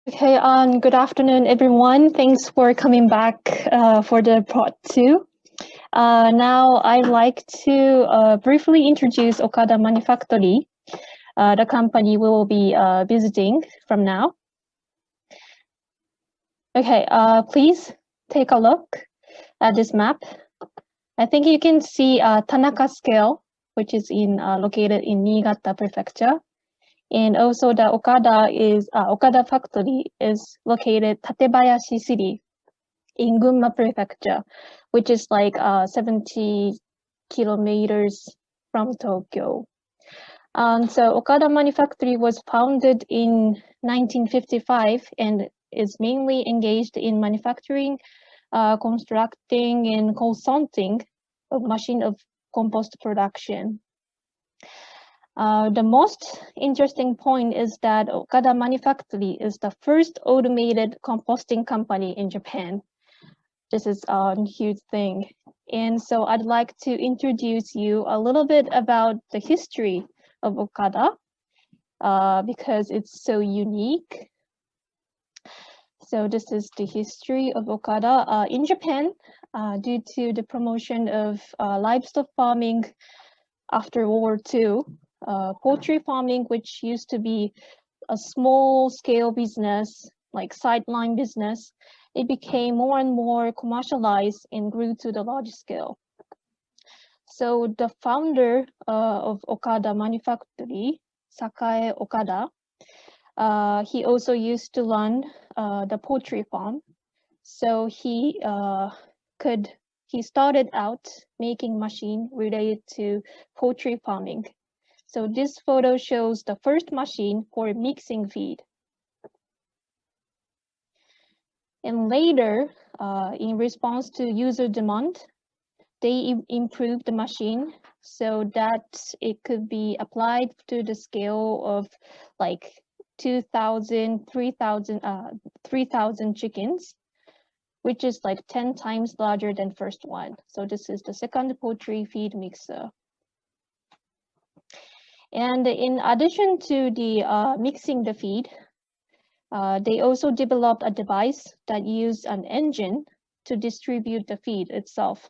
Okay, good afternoon, everyone. Thanks for coming back for the part 2. Now I'd like to briefly introduce Okada Manufactory, the company we will be visiting from now. Okay, please take a look at this map. I think you can see Tanaka Scale, which is located in Niigata Prefecture. And also the Okada factory is located Tatebayashi City in Gunma Prefecture, which is like 70 kilometers from Tokyo. So Okada Manufactory was founded in 1955 and is mainly engaged in manufacturing, constructing, and consulting of machine of compost production. The most interesting point is that Okada Manufactory is the first automated composting company in Japan. This is a huge thing. And so I'd like to introduce you a little bit about the history of Okada because it's so unique. So this is the history of Okada. In Japan, due to the promotion of livestock farming after World War II, poultry farming, which used to be a small-scale business, like sideline business, it became more and more commercialized and grew to the large scale. So the founder of Okada Manufactory, Sakae Okada, he also used to run the poultry farm. So he started out making machine related to poultry farming. So this photo shows the first machine for mixing feed. And later, in response to user demand, they improved the machine so that it could be applied to the scale of like 2,000, 3,000 chickens, which is like 10 times larger than first one. So this is the second poultry feed mixer. And in addition to the mixing the feed, they also developed a device that used an engine to distribute the feed itself.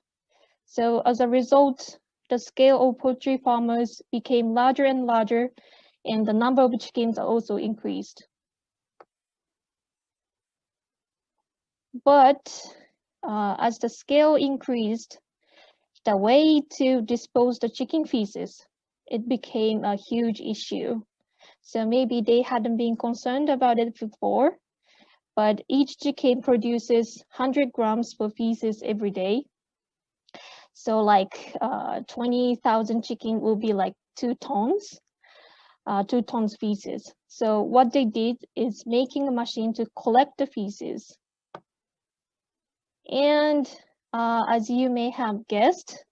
So as a result, the scale of poultry farmers became larger and larger, and the number of chickens also increased. But as the scale increased, the way to dispose the chicken feces, it became a huge issue. So maybe they hadn't been concerned about it before, but each chicken produces 100 grams of feces every day. So like 20,000 chicken will be like 2 tons feces. So what they did is making a machine to collect the feces. And as you may have guessed,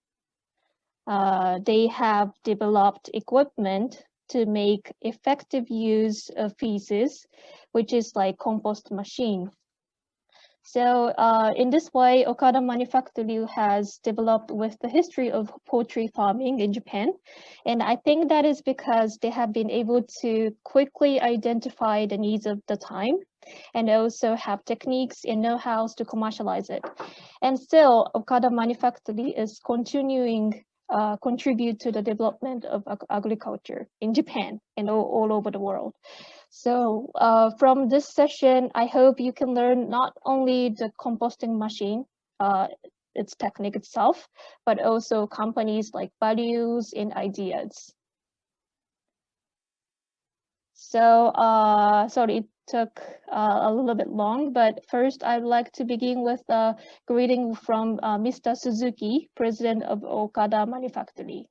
they have developed equipment to make effective use of feces, which is like compost machine. So in this way, Okada Manufactory has developed with the history of poultry farming in Japan. And I think that is because they have been able to quickly identify the needs of the time and also have techniques and know-hows to commercialize it. And still, Okada Manufactory is continuing contribute to the development of agriculture in Japan and all over the world. So from this session, I hope you can learn not only the composting machine, its technique itself, but also companies like values and ideas. So sorry, it took a little bit long, but first I'd like to begin with a greeting from Mr. Suzuki, President of Okada Manufactory.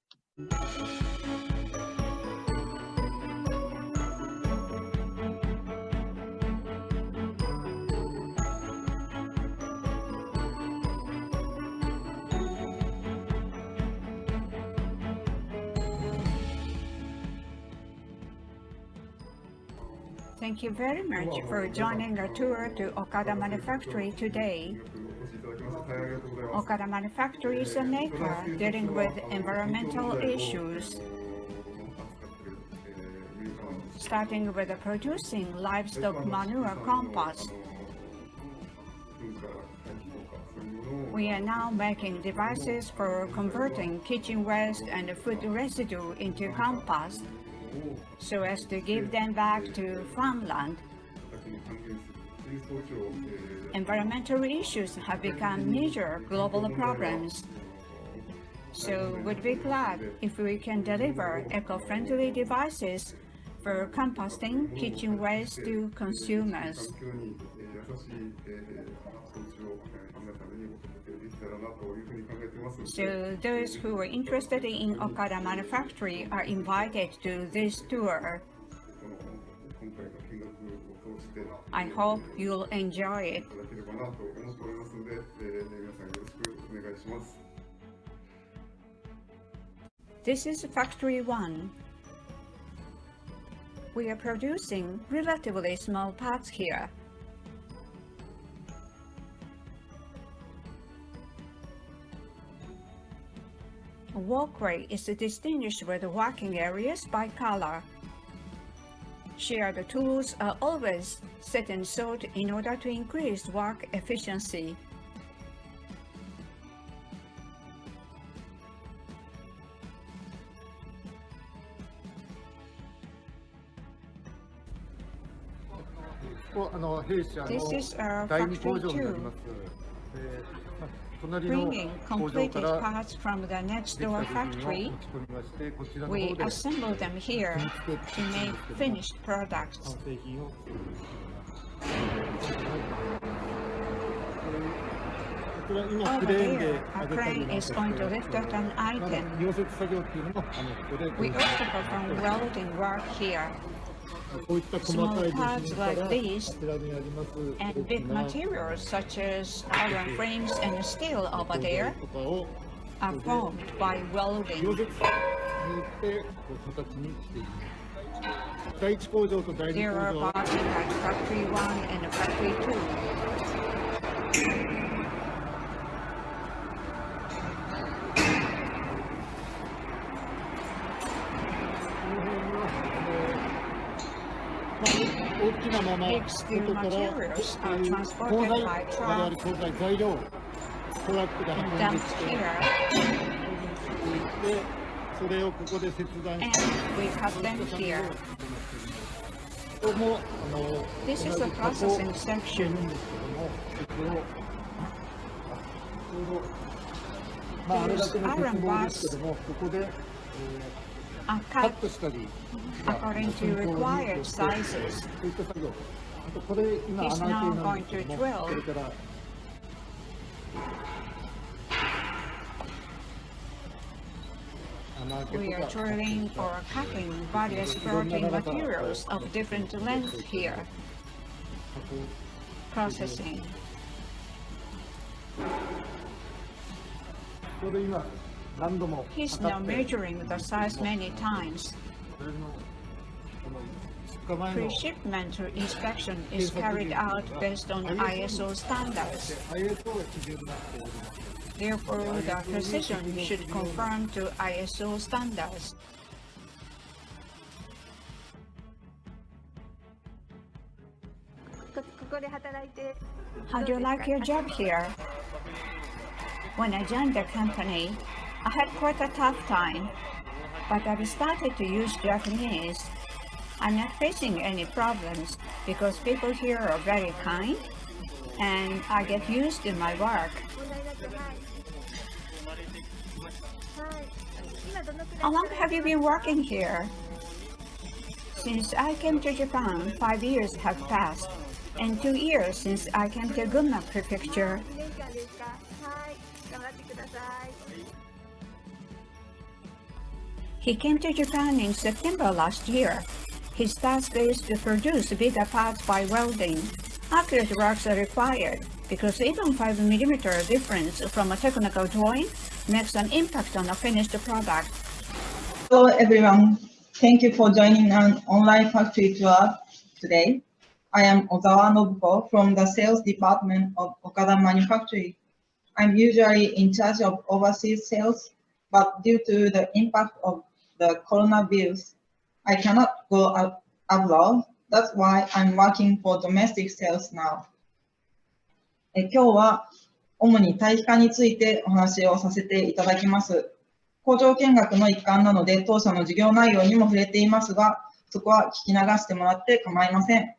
Thank you very much for joining our tour to Okada Manufactory today. Okada Manufactory is a maker dealing with environmental issues. starting with producing livestock manure compost. We are now making devices for converting kitchen waste and food residue into compost so as to give them back to farmland. Environmental issues have become major global problems. So we'd be glad if we can deliver eco-friendly devices for composting kitchen waste to consumers. So those who are interested in Okada Manufactory are invited to this tour. I hope you'll enjoy it. This is Factory 1. We are producing relatively small parts here. A walkway is distinguished with working areas by color. Shared tools are always set and sort in order to increase work efficiency. This is our Factory 2. Bringing completed parts from the next door factory, we assemble them here to make finished products. Over there, a crane is going to lift up an item. We also perform welding work here. Small parts like these and big materials such as iron frames and steel over there are formed by welding. There are parts at Factory 1 and Factory 2. Big steel materials are transported by truck and dumped here, and we cut them here. This is the processing section. Those iron bars are cut according to required sizes. He's now going to drill. We are drilling or cutting various protein materials of different lengths here. Processing. He's now measuring the size many times. Pre-shipment inspection is carried out based on ISO standards. Therefore, the precision should conform to ISO standards. How do you like your job here? When I joined the company, I had quite a tough time, but I've started to use Japanese. I'm not facing any problems because people here are very kind and I get used to my work. How long have you been working here? Since I came to Japan, 5 years have passed, and 2 years since I came to Gunma Prefecture. He came to Japan in September last year. His task is to produce bigger parts by welding. Accurate works are required because even 5 mm difference from a technical drawing makes an impact on a finished product. Hello everyone, thank you for joining an online factory tour today. I am Ozawa Nobuko from the sales department of Okada Manufactory. I'm usually in charge of overseas sales, but due to the impact of the coronavirus, I cannot go abroad. That's why I'm working for domestic sales now. 今日は主に堆肥化についてお話をさせていただきます。工場見学の一環なので当社の事業内容にも触れていますが、そこは聞き流してもらって構いません。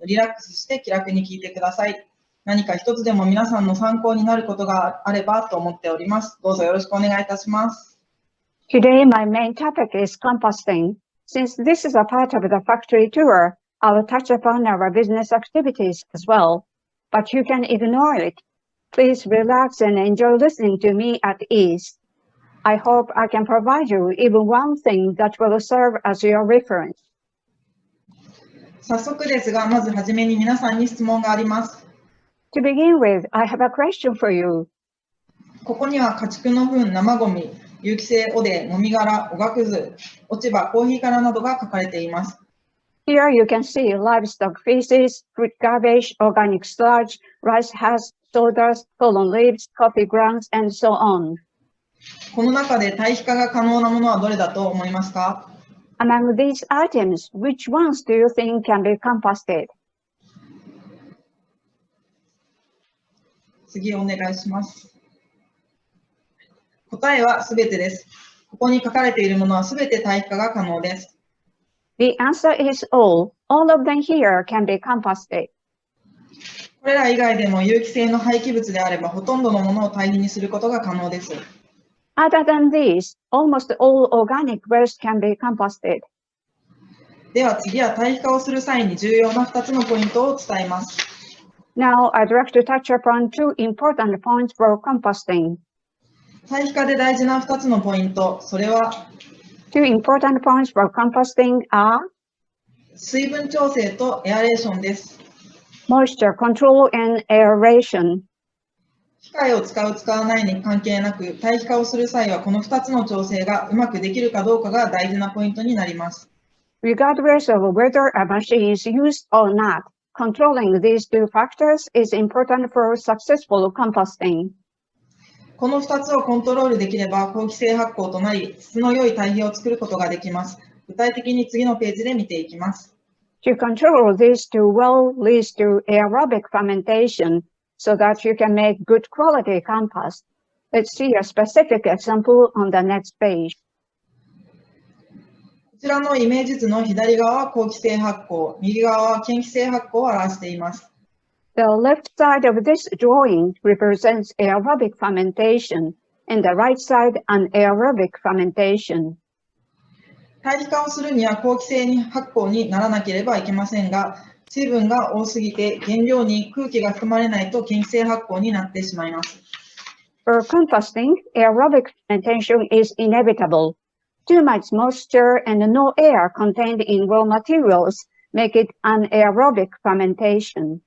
リラックスして気楽に聞いてください。何か一つでも皆さんの参考になることがあればと思っております。どうぞよろしくお願いいたします。Today, my main topic is composting. Since this is a part of the factory tour, I will touch upon our business activities as well. But you can ignore it. Please relax and enjoy listening to me at ease. I hope I can provide you even one thing that will serve as your reference. 早速ですが、まずはじめに皆さんに質問があります。To begin with, I have a question for you. ここには家畜の糞、生ゴミ、有機性汚泥、もみ殻、おがくず、落ち葉、コーヒー殻などが書かれています。Here you can see livestock feces, fruit garbage, organic sludge, rice husk, sawdust, fallen leaves, coffee grounds, and so on. この中で堆肥化が可能なものはどれだと思いますか？ Among these items, which ones do you think can be composted? 次お願いします。答えはすべてです。ここに書かれているものはすべて堆肥化が可能です。The answer is all. All of them here can be composted. これら以外でも有機性の廃棄物であればほとんどのものを堆肥にすることが可能です。Other than these, almost all organic waste can be composted. では次は堆肥化をする際に重要な2つのポイントを伝えます。Now, I'd like to touch upon two important points for composting. 堆肥化で大事な2つのポイント、それは Two important points for composting are 水分調整とエアレーションです。moisture control and aeration. 機械を使う使わないに関係なく、堆肥化をする際はこの2つの調整がうまくできるかどうかが大事なポイントになります。Regardless of whether a machine is used or not, controlling these two factors is important for successful composting. この2つをコントロールできれば、好気性発酵となり、質の良い堆肥を作ることができます。具体的に次のページで見ていきます。To control these two well leads to aerobic fermentation so that you can make good quality compost. Let's see a specific example on the next page. こちらのイメージ図の左側は好気性発酵、右側は嫌気性発酵を表しています。The left side of this drawing represents aerobic fermentation, and the right side anaerobic fermentation. 堆肥化をするには好気性発酵にならなければいけませんが、水分が多すぎて原料に空気が含まれないと嫌気性発酵になってしまいます。For composting, aerobic fermentation is inevitable. Too much moisture and no air contained in raw materials make it anaerobic fermentation.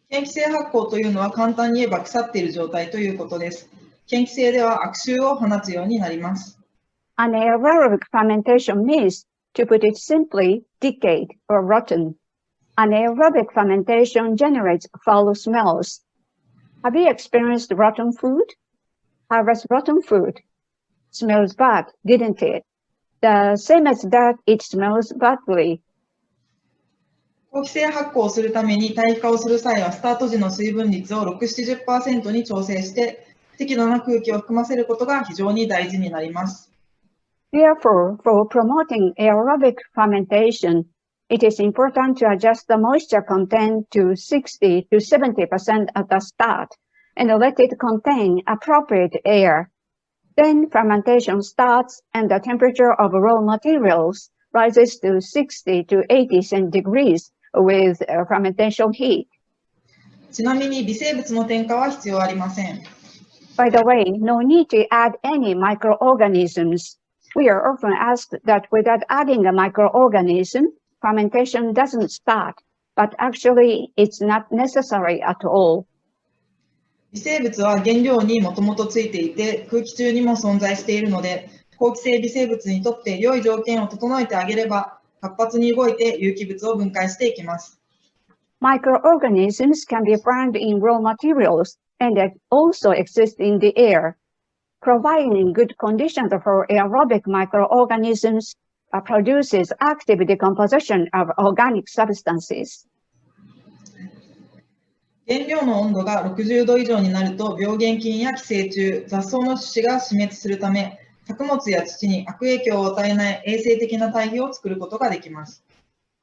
嫌気性発酵というのは簡単に言えば腐っている状態ということです。嫌気性では悪臭を放つようになります。Anaerobic fermentation means, to put it simply, decayed or rotten. Anaerobic fermentation generates foul smells. Have you experienced rotten food? How was rotten food? Smells bad, didn't it? The same as that, it smells badly. 好気性発酵をするために堆肥化をする際はスタート時の水分率を6、70% に調整して適度な空気を含ませることが非常に大事になります。Therefore, for promoting aerobic fermentation, it is important to adjust the moisture content to 60 to 70% at the start and let it contain appropriate air. Then fermentation starts and the temperature of raw materials rises to 60 to 80 degrees with fermentation heat. ちなみに微生物の添加は必要ありません。By the way, no need to add any microorganisms. We are often asked that without adding a microorganism, fermentation doesn't start, but actually it's not necessary at all. 微生物は原料にもともとついていて空気中にも存在しているので、好気性微生物にとって良い条件を整えてあげれば活発に動いて有機物を分解していきます。Microorganisms can be found in raw materials and also exist in the air. Providing good conditions for aerobic microorganisms, produces active decomposition of organic substances. 原料の温度が60度以上になると病原菌や寄生虫、雑草の種子が死滅するため、作物や土に悪影響を与えない衛生的な堆肥を作ることができます。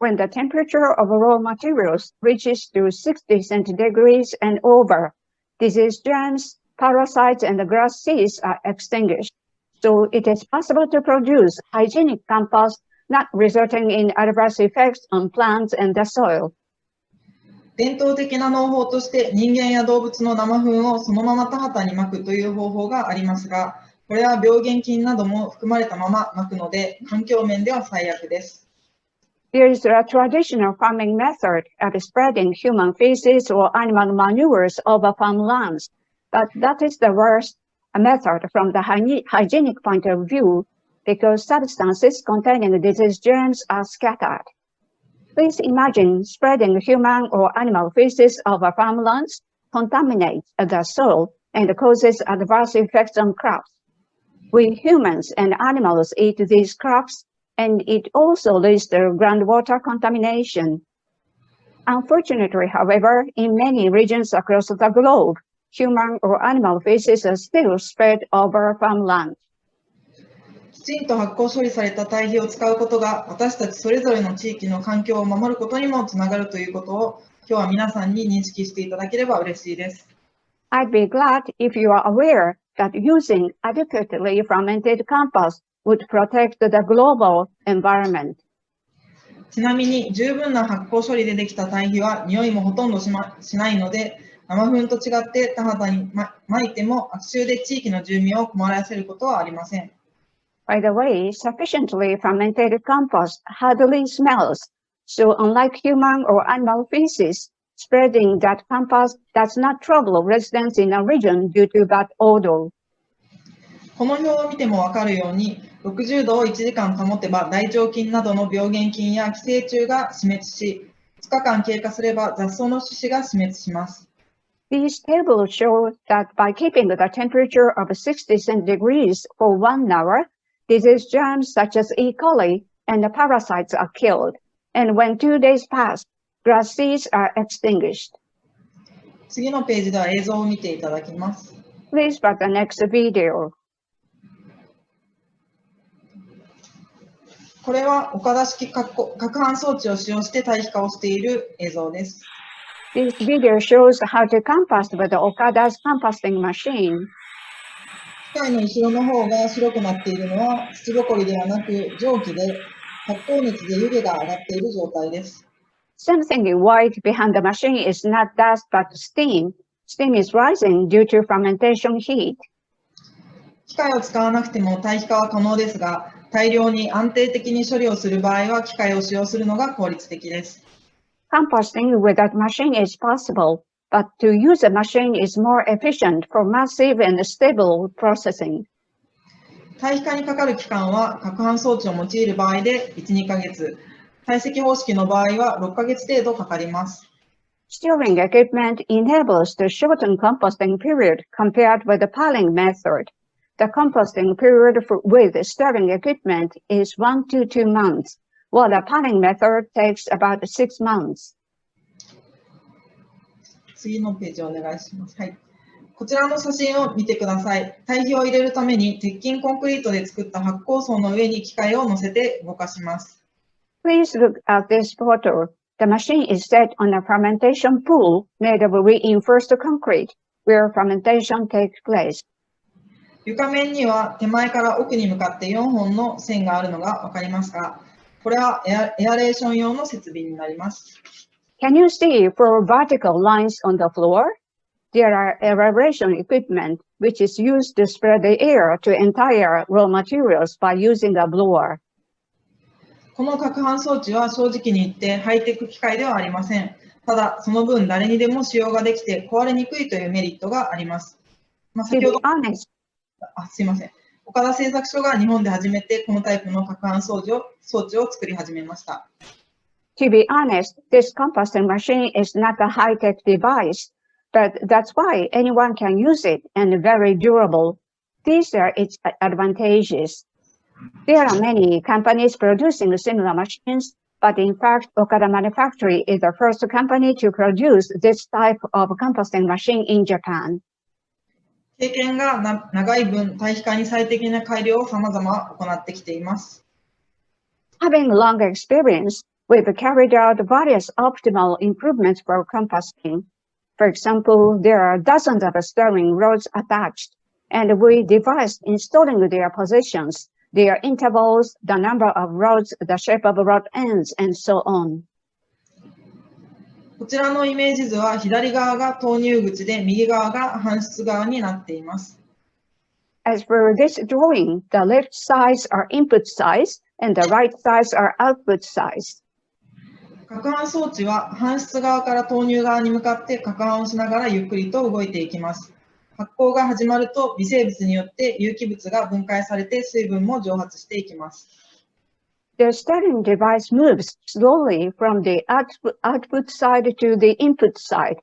When the temperature of raw materials reaches to 60 centigrades and over, disease germs, parasites, and grass seeds are extinguished. So it is possible to produce hygienic compost, not resulting in adverse effects on plants and the soil. 伝統的な農法として人間や動物の生糞をそのまま田畑に撒くという方法がありますが、これは病原菌なども含まれたまま撒くので、環境面では最悪です。There is a traditional farming method of spreading human feces or animal manures over farmlands, but that is the worst method from the hygienic point of view because substances containing disease germs are scattered. Please imagine spreading human or animal feces over farmlands, contaminates the soil, and causes adverse effects on crops. We humans and animals eat these crops, and it also leads to groundwater contamination. Unfortunately, however, in many regions across the globe, human or animal feces are still spread over farmland. きちんと発酵処理された堆肥を使うことが私たちそれぞれの地域の環境を守ることにもつながるということを今日は皆さんに認識していただければ嬉しいです。I'd be glad if you are aware that using adequately fermented compost would protect the global environment. ちなみに十分な発酵処理でできた堆肥は匂いもほとんどしないので、生糞と違って田畑に撒いても悪臭で地域の住民を困らせることはありません。By the way, sufficiently fermented compost hardly smells, so unlike human or animal feces, spreading that compost does not trouble residents in a region due to bad odor. この表を見てもわかるように、60度を1時間保てば大腸菌などの病原菌や寄生虫が死滅し、2日間経過すれば雑草の種子が死滅します。These tables show that by keeping the temperature of 60 centigrades for 1 hour, disease germs such as E. coli and the parasites are killed, and when 2 days pass, grass seeds are extinguished. 次のページでは映像を見ていただきます。Please watch the next video. これは岡田式攪拌装置を使用して堆肥化をしている映像です。This video shows how to compost with the Okada's composting machine. 機械の後ろの方が白くなっているのは土ぼこりではなく蒸気で発酵熱で湯気が上がっている状態です。Something white behind the machine is not dust but steam. Steam is rising due to fermentation heat. 機械を使わなくても堆肥化は可能ですが、大量に安定的に処理をする場合は機械を使用するのが効率的です。Composting without machine is possible, but to use a machine is more efficient for massive and stable processing. 堆肥化にかかる期間は攪拌装置を用いる場合で1、2ヶ月、堆積方式の場合は6ヶ月程度かかります。Stirring equipment enables the shortened composting period compared with the piling method. The composting period with stirring equipment is 1 to 2 months, while the piling method takes about 6 months. 次のページをお願いします。はい。こちらの写真を見てください。堆肥を入れるために鉄筋コンクリートで作った発酵槽の上に機械を乗せて動かします。Please look at this photo. The machine is set on a fermentation pool made of reinforced concrete, where fermentation takes place. 床面には手前から奥に向かって4本の線があるのがわかりますか？これはエアレーション用の設備になります。Can you see 4 vertical lines on the floor? There are aeration equipment, which is used to spread the air to entire raw materials by using a blower. この攪拌装置は正直に言ってハイテク機械ではありません。ただ、その分誰にでも使用ができて壊れにくいというメリットがあります。先ほどすいません。岡田製作所が日本で初めてこのタイプの攪拌装置を作り始めました。To be honest, this composting machine is not a high-tech device, but that's why anyone can use it and very durable. These are its advantages. There are many companies producing similar machines, but in fact, Okada Manufactory is the first company to produce this type of composting machine in Japan. 経験が長い分、堆肥化に最適な改良を様々行ってきています。Having long experience, we've carried out various optimal improvements for composting. For example, there are dozens of steering rods attached, and we devised installing their positions, their intervals, the number of rods, the shape of rod ends, and so on. こちらのイメージ図は左側が投入口で右側が搬出側になっています。As for this drawing, the left sides are input sides and the right sides are output sides. 攪拌装置は搬出側から投入側に向かって攪拌をしながらゆっくりと動いていきます。発酵が始まると微生物によって有機物が分解されて水分も蒸発していきます。The steering device moves slowly from the output side to the input side.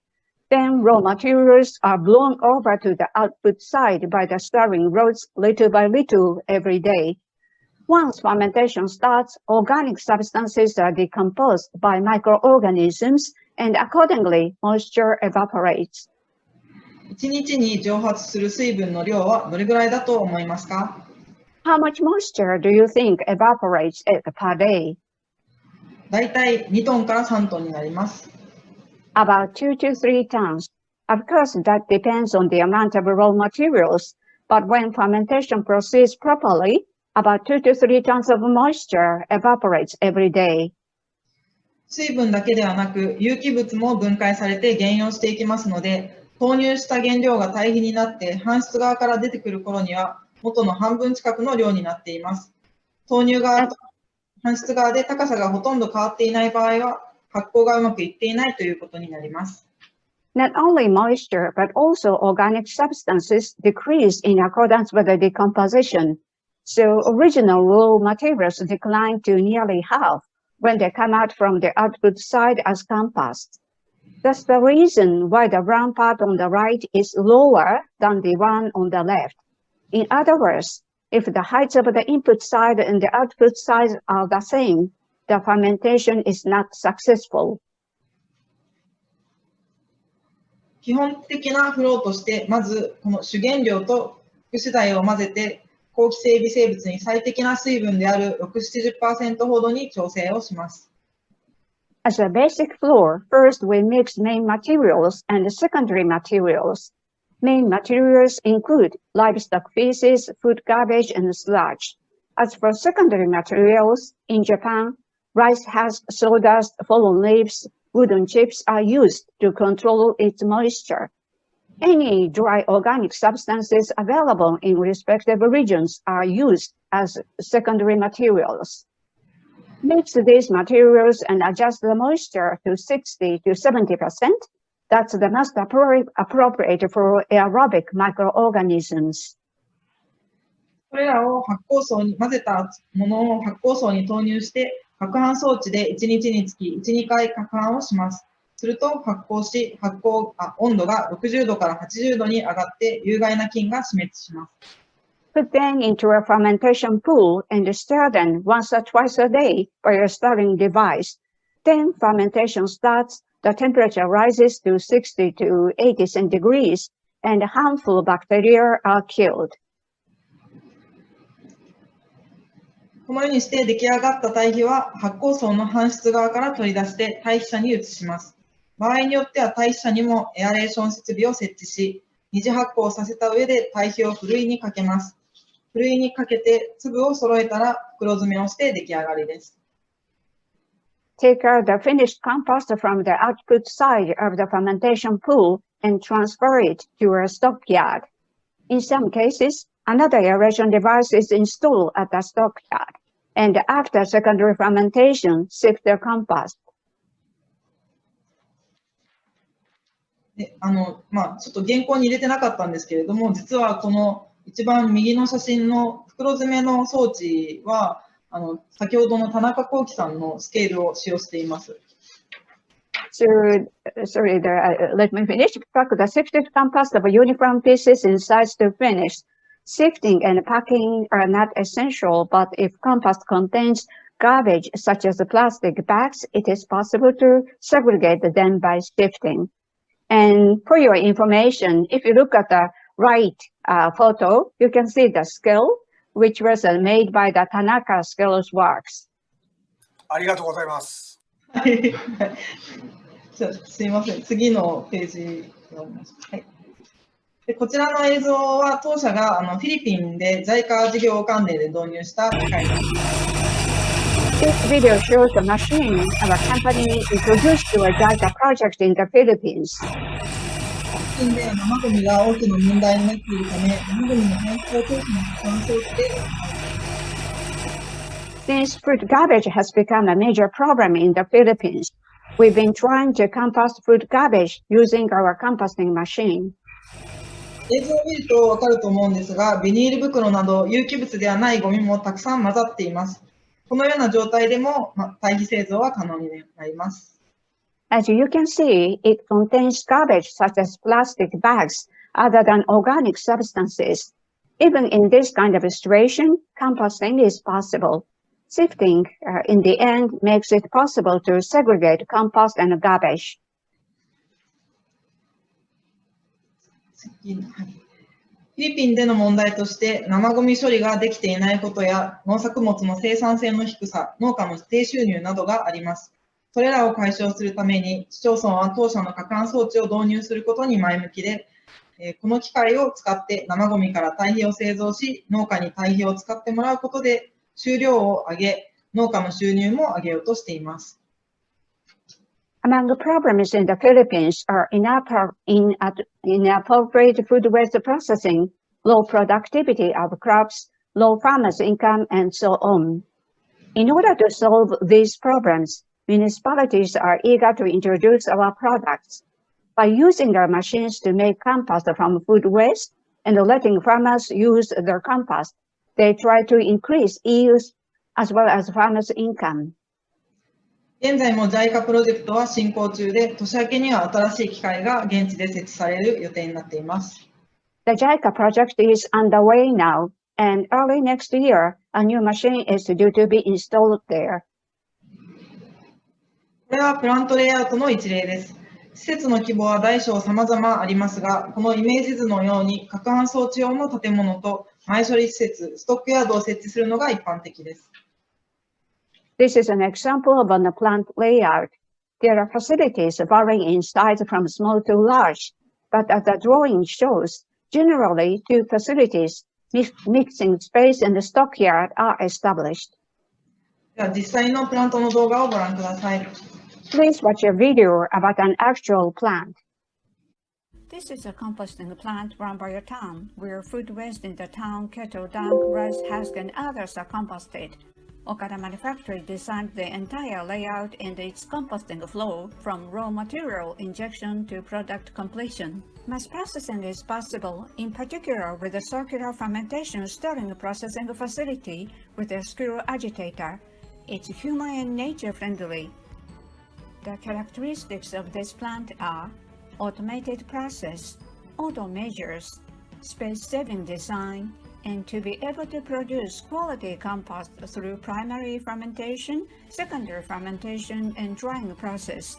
Then raw materials are blown over to the output side by the steering rods little by little every day. Once fermentation starts, organic substances are decomposed by microorganisms, and accordingly, moisture evaporates. 1日に蒸発する水分の量はどれぐらいだと思いますか？ How much moisture do you think evaporates per day? だいたい2トンから3トンになります。About 2 to 3 tons. Of course, that depends on the amount of raw materials, but when fermentation proceeds properly, about 2 to 3 tons of moisture evaporates every day. 水分だけではなく有機物も分解されて減用していきますので、投入した原料が堆肥になって搬出側から出てくる頃には元の半分近くの量になっています。投入側と搬出側で高さがほとんど変わっていない場合は発酵がうまくいっていないということになります。Not only moisture, but also organic substances decrease in accordance with the decomposition. So original raw materials decline to nearly half when they come out from the output side as compost. That's the reason why the brown part on the right is lower than the one on the left. In other words, if the heights of the input side and the output side are the same, the fermentation is not successful. 基本的なフローとして、まずこの主原料と副主材を混ぜて、好気性微生物に最適な水分である 6-70% ほどに調整をします。As a basic floor, first we mix main materials and secondary materials. Main materials include livestock feces, food garbage, and sludge. As for secondary materials, in Japan, rice husk, sawdust, fallen leaves, wooden chips are used to control its moisture. Any dry organic substances available in respective regions are used as secondary materials. Mix these materials and adjust the moisture to 60 to 70%. That's the most appropriate for aerobic microorganisms. これらを発酵槽に混ぜたものを発酵槽に投入して攪拌装置で1日につき 1、2回攪拌をします。すると発酵し、温度が60度から80度に上がって有害な菌が死滅します。Put them into a fermentation pool and stir them once or twice a day by a stirring device. Then fermentation starts, the temperature rises to 60 to 80 centigrades, and harmful bacteria are killed. このようにして出来上がった堆肥は発酵槽の搬出側から取り出して堆肥車に移します。場合によっては堆肥車にもエアレーション設備を設置し、二次発酵させた上で堆肥をふるいにかけます。ふるいにかけて粒を揃えたら袋詰めをして出来上がりです。Take out the finished compost from the output side of the fermentation pool and transfer it to a stockyard. In some cases, another aeration device is installed at the stockyard, and after secondary fermentation, sift the compost. でちょっと原稿に入れてなかったんですけれども、実はこの一番右の写真の袋詰めの装置は先ほどの田中幸喜さんのスケールを使用しています。Sorry, let me finish. Pack the sifted compost of uniform pieces in size to finish. Sifting and packing are not essential, but if compost contains garbage such as plastic bags, it is possible to segregate them by sifting. And for your information, if you look at the right photo, you can see the scale, which was made by the Tanaka Scales Works. ありがとうございます。はい。じゃあすいません。次のページになります。はい。でこちらの映像は当社がフィリピンで JICA 事業関連で導入した機械です。This video shows a machine our company introduced to a JICA project in the Philippines. フィリピンで生ゴミが大きな問題になっているため、生ゴミの排出を当社の乾燥機で Since fruit garbage has become a major problem in the Philippines, we've been trying to compost fruit garbage using our composting machine. 映像を見ると分かると思うんですが、ビニール袋など有機物ではないゴミもたくさん混ざっています。このような状態でも堆肥製造は可能になります。As you can see, it contains garbage such as plastic bags other than organic substances. Even in this kind of situation, composting is possible. Sifting, in the end, makes it possible to segregate compost and garbage. フィリピンでの問題として生ゴミ処理ができていないことや農作物の生産性の低さ、農家の低収入などがあります。それらを解消するために市町村は当社の可換装置を導入することに前向きで、この機械を使って生ゴミから堆肥を製造し、農家に堆肥を使ってもらうことで収量を上げ、農家の収入も上げようとしています。Among the problems in the Philippines are inappropriate food waste processing, low productivity of crops, low farmers' income, and so on. In order to solve these problems, municipalities are eager to introduce our products. By using our machines to make compost from food waste and letting farmers use their compost, they try to increase yields as well as farmers' income. 現在も JICA プロジェクトは進行中で、年明けには新しい機械が現地で設置される予定になっています。The JICA project is underway now, and early next year, a new machine is due to be installed there. これはプラントレイアウトの一例です。施設の規模は大小様々ありますが、このイメージ図のように、可換装置用の建物と前処理施設、ストックヤードを設置するのが一般的です。This is an example of a plant layout. There are facilities varying in size from small to large, but as the drawing shows, generally two facilities, mixing space and stockyard are established. では実際のプラントの動画をご覧ください。Please watch a video about an actual plant. This is a composting plant run by a town, where food waste in the town, kettle dung, rice husk, and others are composted. Okada Manufactory designed the entire layout and its composting flow from raw material injection to product completion. Mass processing is possible, in particular with a circular fermentation stirring processing facility with a screw agitator. It's human and nature friendly. The characteristics of this plant are automated process, auto measures, space-saving design, and to be able to produce quality compost through primary fermentation, secondary fermentation, and drying process.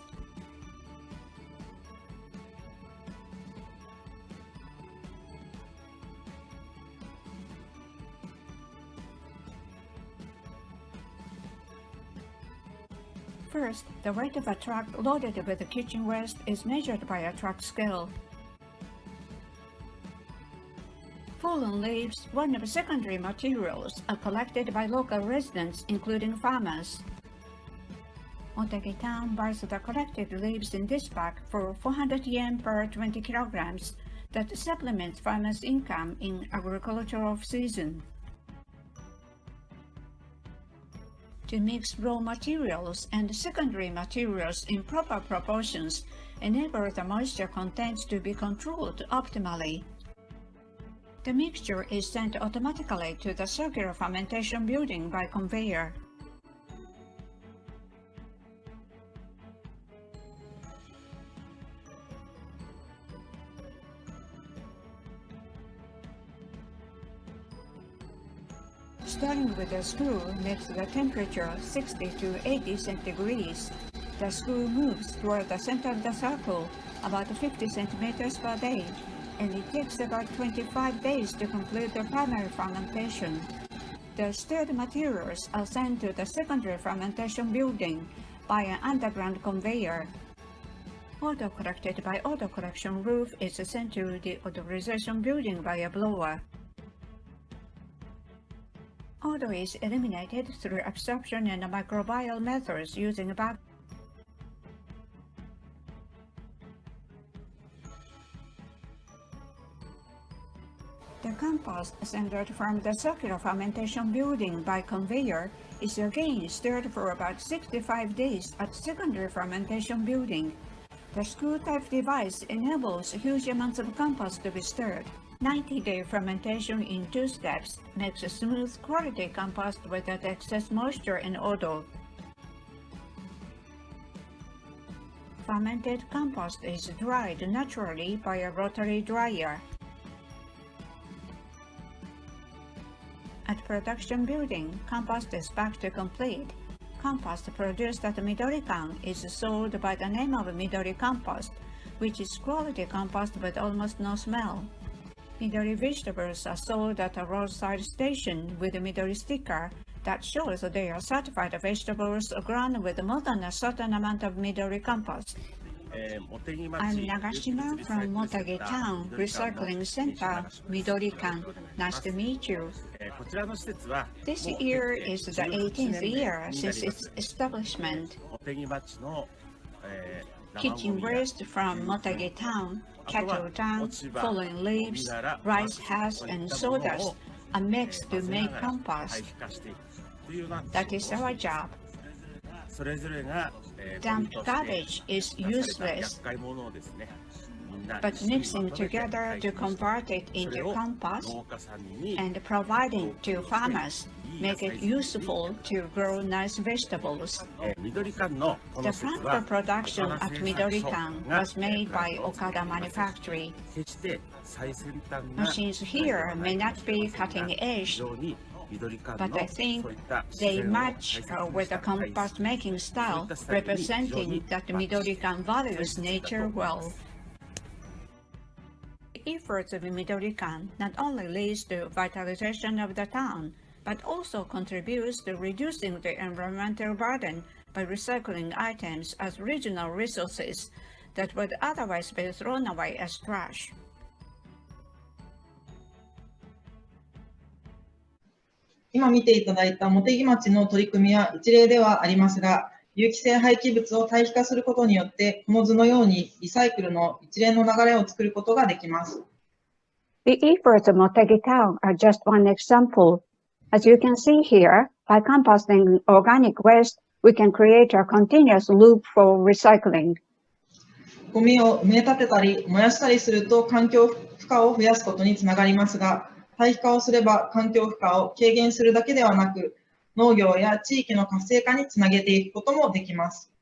First, the weight of a truck loaded with kitchen waste is measured by a truck scale. Fallen leaves, one of secondary materials, are collected by local residents, including farmers. Otegi Town buys the collected leaves in this bag for 400 yen per 20 kilograms. That supplements farmers' income in agricultural season. To mix raw materials and secondary materials in proper proportions enable the moisture content to be controlled optimally. The mixture is sent automatically to the circular fermentation building by conveyor. Starting with the screw makes the temperature 60 to 80 centigrades. The screw moves toward the center of the circle, about 50 centimeters per day, and it takes about 25 days to complete the primary fermentation. The stirred materials are sent to the secondary fermentation building by an underground conveyor. Odor collected by odor collection roof is sent to the odorization building by a blower. Odor is eliminated through absorption and microbial methods using bag. The compost centered from the circular fermentation building by conveyor is again stirred for about 65 days at secondary fermentation building. The screw-type device enables huge amounts of compost to be stirred. 90-day fermentation in 2 steps makes a smooth quality compost without excess moisture and odor. Fermented compost is dried naturally by a rotary dryer. At production building, compost is packed to complete. Compost produced at Midori-kan is sold by the name of Midori compost, which is quality compost with almost no smell. Midori vegetables are sold at a roadside station with a Midori sticker that shows they are certified vegetables grown with more than a certain amount of Midori compost. I'm Nagashima from Motage Town Recycling Center, Midori-kan. Nice to meet you. This year is the 18th year since its establishment. Kitchen waste from Motage Town, cattle dung, fallen leaves, rice husk, and sawdust are mixed to make compost. That is our job. Dumped garbage is useless, but mixing together to convert it into compost and providing to farmers make it useful to grow nice vegetables. The plant for production at Midori-kan was made by Okada Manufactory. Machines here may not be cutting edge, but I think they match with the compost making style, representing that Midori-kan values nature well. The efforts of Midori-kan not only leads to vitalization of the town, but also contributes to reducing the environmental burden by recycling items as regional resources that would otherwise be thrown away as trash. 今見ていただいた茂木町の取り組みは一例ではありますが、有機性廃棄物を堆肥化することによって、この図のようにリサイクルの一連の流れを作ることができます。The efforts of Motegi Town are just one example. As you can see here, by composting organic waste, we can create a continuous loop for recycling. ゴミを埋め立てたり燃やしたりすると環境負荷を増やすことにつながりますが、堆肥化をすれば環境負荷を軽減するだけではなく、農業や地域の活性化につなげていくこともできます。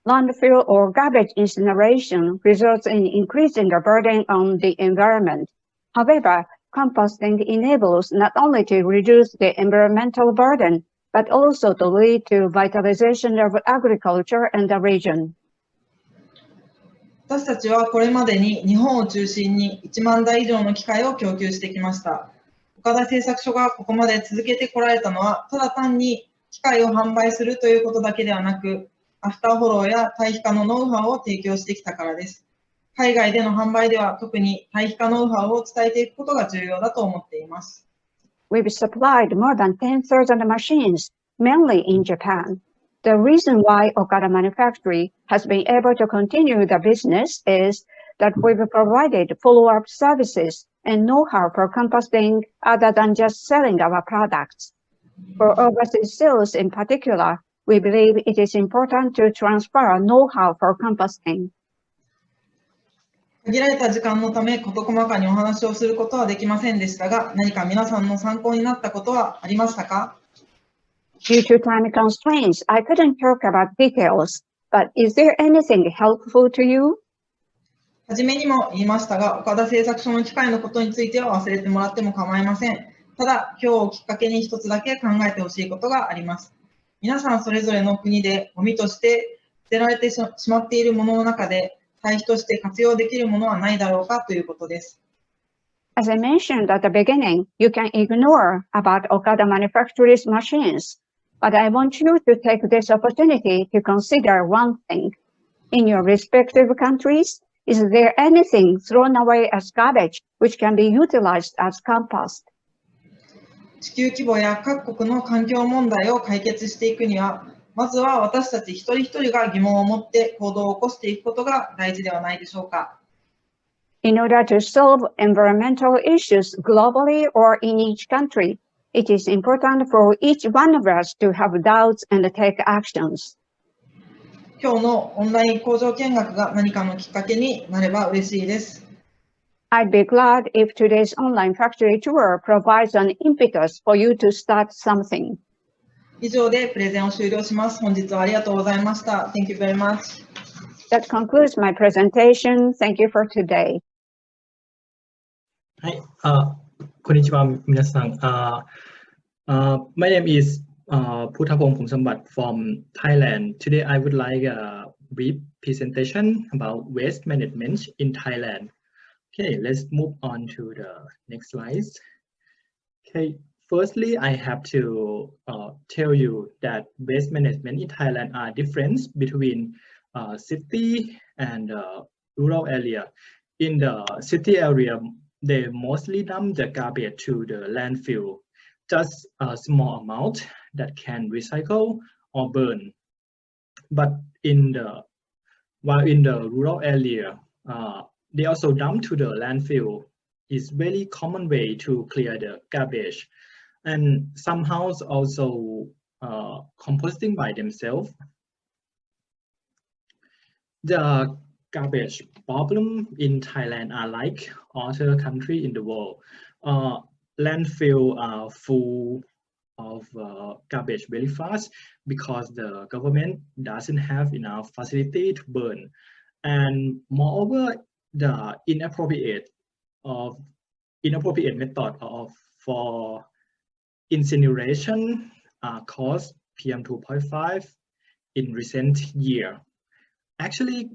Landfill or garbage incineration results in increasing the burden on the environment. However, composting enables not only to reduce the environmental burden, but also to lead to vitalization of agriculture and the region. 私たちはこれまでに日本を中心に1万台以上の機械を供給してきました。岡田製作所がここまで続けてこられたのは、ただ単に機械を販売するということだけではなく、アフターフォローや堆肥化のノウハウを提供してきたからです。海外での販売では特に堆肥化ノウハウを伝えていくことが重要だと思っています。We've supplied more than 10,000 machines, mainly in Japan. The reason why Okada Manufactory has been able to continue the business is that we've provided follow-up services and know-how for composting other than just selling our products. For overseas sales in particular, we believe it is important to transfer know-how for composting. 限られた時間のため、事細かにお話をすることはできませんでしたが、何か皆さんの参考になったことはありましたか？ Due to time constraints, I couldn't talk about details, but is there anything helpful to you? はじめにも言いましたが、岡田製作所の機械のことについては忘れてもらっても構いません。ただ、今日をきっかけに一つだけ考えてほしいことがあります。皆さんそれぞれの国でゴミとして捨てられてしまっているものの中で、堆肥として活用できるものはないだろうかということです。As I mentioned at the beginning, you can ignore about Okada Manufactory's machines, but I want you to take this opportunity to consider one thing. In your respective countries, is there anything thrown away as garbage which can be utilized as compost? 地球規模や各国の環境問題を解決していくには、まずは私たち一人一人が疑問を持って行動を起こしていくことが大事ではないでしょうか。In order to solve environmental issues globally or in each country, it is important for each one of us to have doubts and take actions. 今日のオンライン工場見学が何かのきっかけになれば嬉しいです。I'd be glad if today's online factory tour provides an impetus for you to start something. 以上でプレゼンを終了します。本日はありがとうございました。Thank you very much. That concludes my presentation. Thank you for today. はい、こんにちは、皆さん。My name is Puthapong Phumsambat from Thailand. Today I would like a brief presentation about waste management in Thailand. Okay, let's move on to the next slides. Okay, firstly, I have to tell you that waste management in Thailand are different between city and rural area. In the city area, they mostly dump the garbage to the landfill, just a small amount that can recycle or burn. But while in the rural area, they also dump to the landfill. It's very common way to clear the garbage, and some houses also composting by themselves. The garbage problem in Thailand are like other countries in the world. Landfill are full of garbage very fast because the government doesn't have enough facility to burn, and moreover, the inappropriate method for incineration caused PM 2.5 in recent year. Actually,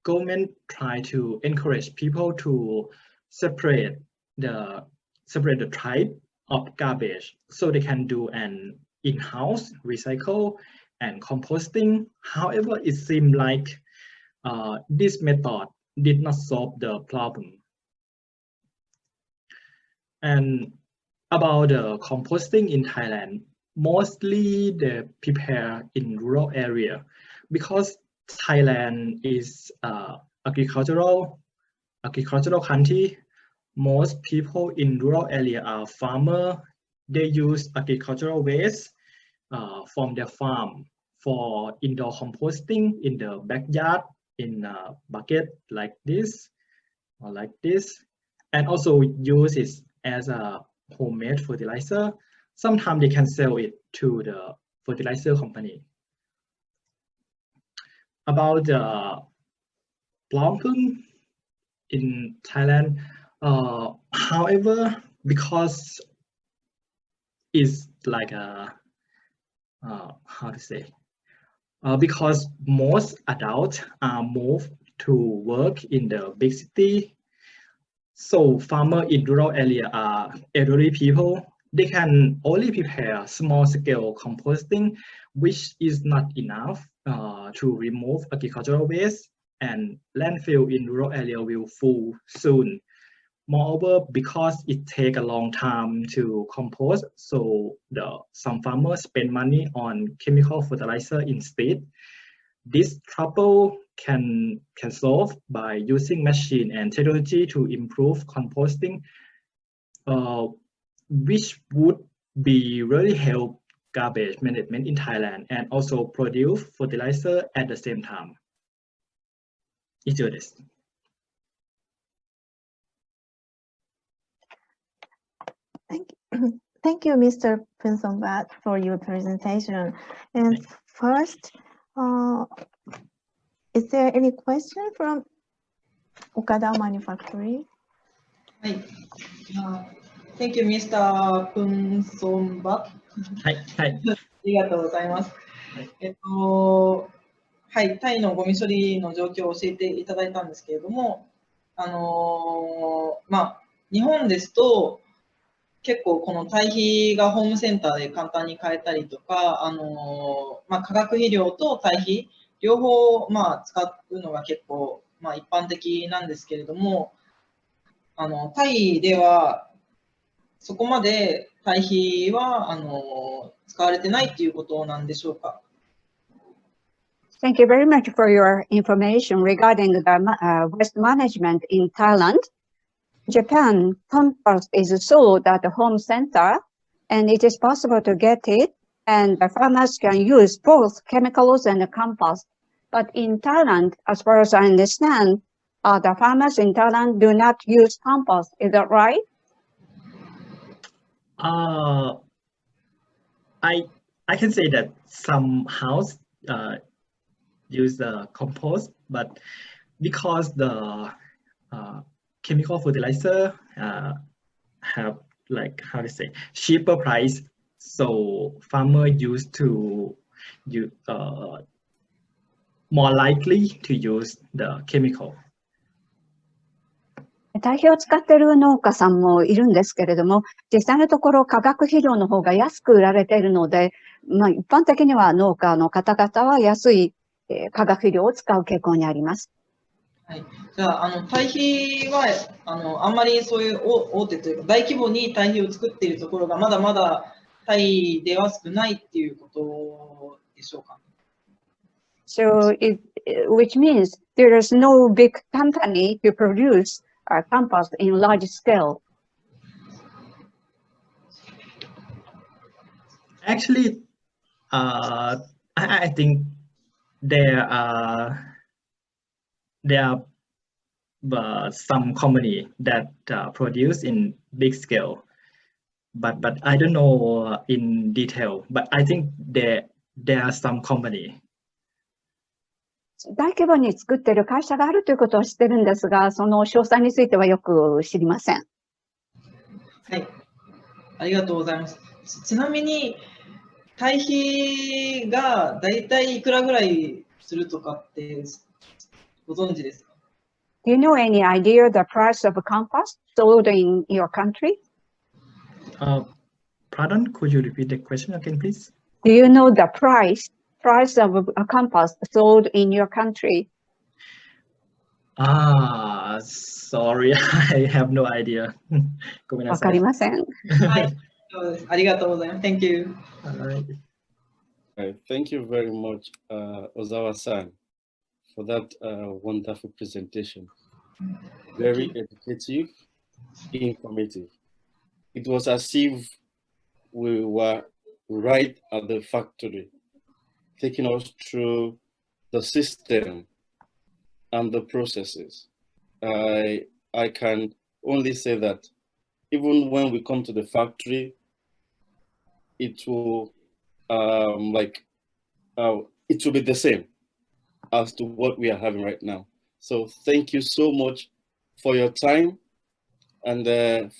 government try to encourage people to separate the type of garbage so they can do an in-house recycle and composting. However, it seemed like this method did not solve the problem. And about the composting in Thailand, mostly they prepare in rural area because Thailand is agricultural country. Most people in rural area are farmer. They use agricultural waste from their farm for indoor composting in the backyard in a bucket like this or like this, and also use it as a homemade fertilizer. Sometimes they can sell it to the fertilizer company. About the problem in Thailand, however, because it's like a how to say, because most adults are moved to work in the big city, so farmers in rural area are elderly people. They can only prepare small-scale composting, which is not enough to remove agricultural waste, and landfill in rural area will full soon. Moreover, because it takes a long time to compost, so some farmers spend money on chemical fertilizer instead. This trouble can solve by using machine and technology to improve composting, which would be really help garbage management in Thailand and also produce fertilizer at the same time. 以上です。Thank you, Mr. Phumsambat, for your presentation. And first, is there any question from Okada Manufactory? はい。Thank you, Mr. Punsomba. はい、はい。ありがとうございます。はい、タイのゴミ処理の状況を教えていただいたんですけれども、日本ですと、結構この堆肥がホームセンターで簡単に買えたりとか、化学肥料と堆肥、両方、使うのが結構、一般的なんですけれども、タイでは、そこまで堆肥は使われてないっていうことなんでしょうか。Thank you very much for your information regarding the waste management in Thailand. Japan, compost is sold at the home center, and it is possible to get it, and the farmers can use both chemicals and compost. But in Thailand, as far as I understand, the farmers in Thailand do not use compost. Is that right? I can say that some house use the compost, but because the chemical fertilizer have, like, how to say, cheaper price, so farmer used to more likely to use the chemical. 堆肥を使っている農家さんもいるんですけれども、実際のところ化学肥料の方が安く売られているので、一般的には農家の方々は安い化学肥料を使う傾向にあります。はい、じゃあ、堆肥はあんまりそういう大手というか大規模に堆肥を作っているところがまだまだタイでは少ないっていうことでしょうか。So which means there is no big company to produce compost in large scale. Actually, I think there are some company that produce in big scale, but I don't know in detail. But I think there are some company. 大規模に作っている会社があるということは知ってるんですが、その詳細についてはよく知りません。はい、ありがとうございます。ちなみに堆肥がだいたいいくらぐらいするとかってご存知ですか？ Do you know any idea the price of a compost sold in your country? Pardon, could you repeat the question again, please? Do you know the price of a compost sold in your country? Sorry, I have no idea. ごめんなわさい。かりません。はい、そうです。ありがとうございます。Thank you. Thank you very much, Ozawa-san, for that wonderful presentation. Very educative, informative. It was as if we were right at the factory, taking us through the system and the processes. I can only say that even when we come to the factory, it will it will be the same as to what we are having right now. So thank you so much for your time and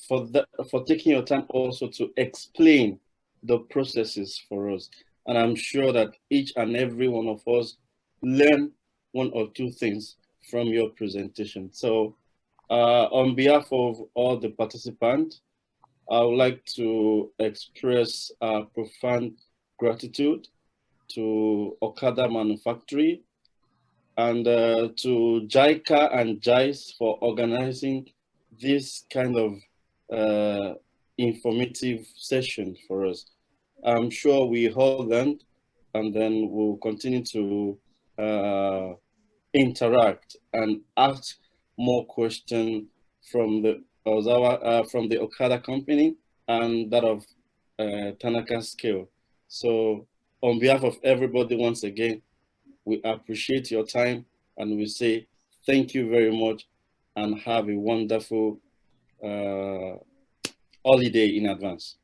for taking your time also to explain the processes for us. And I'm sure that each and every one of us learn one or two things from your presentation. So on behalf of all the participants, I would like to express profound gratitude to Okada Manufactory and to JICA and JICE for organizing this kind of informative session for us. I'm sure we all learned, and then we'll continue to interact and ask more questions from the from the Okada company and that of Tanaka Scale. So on behalf of everybody, once again, we appreciate your time and we say thank you very much and have a wonderful holiday in advance.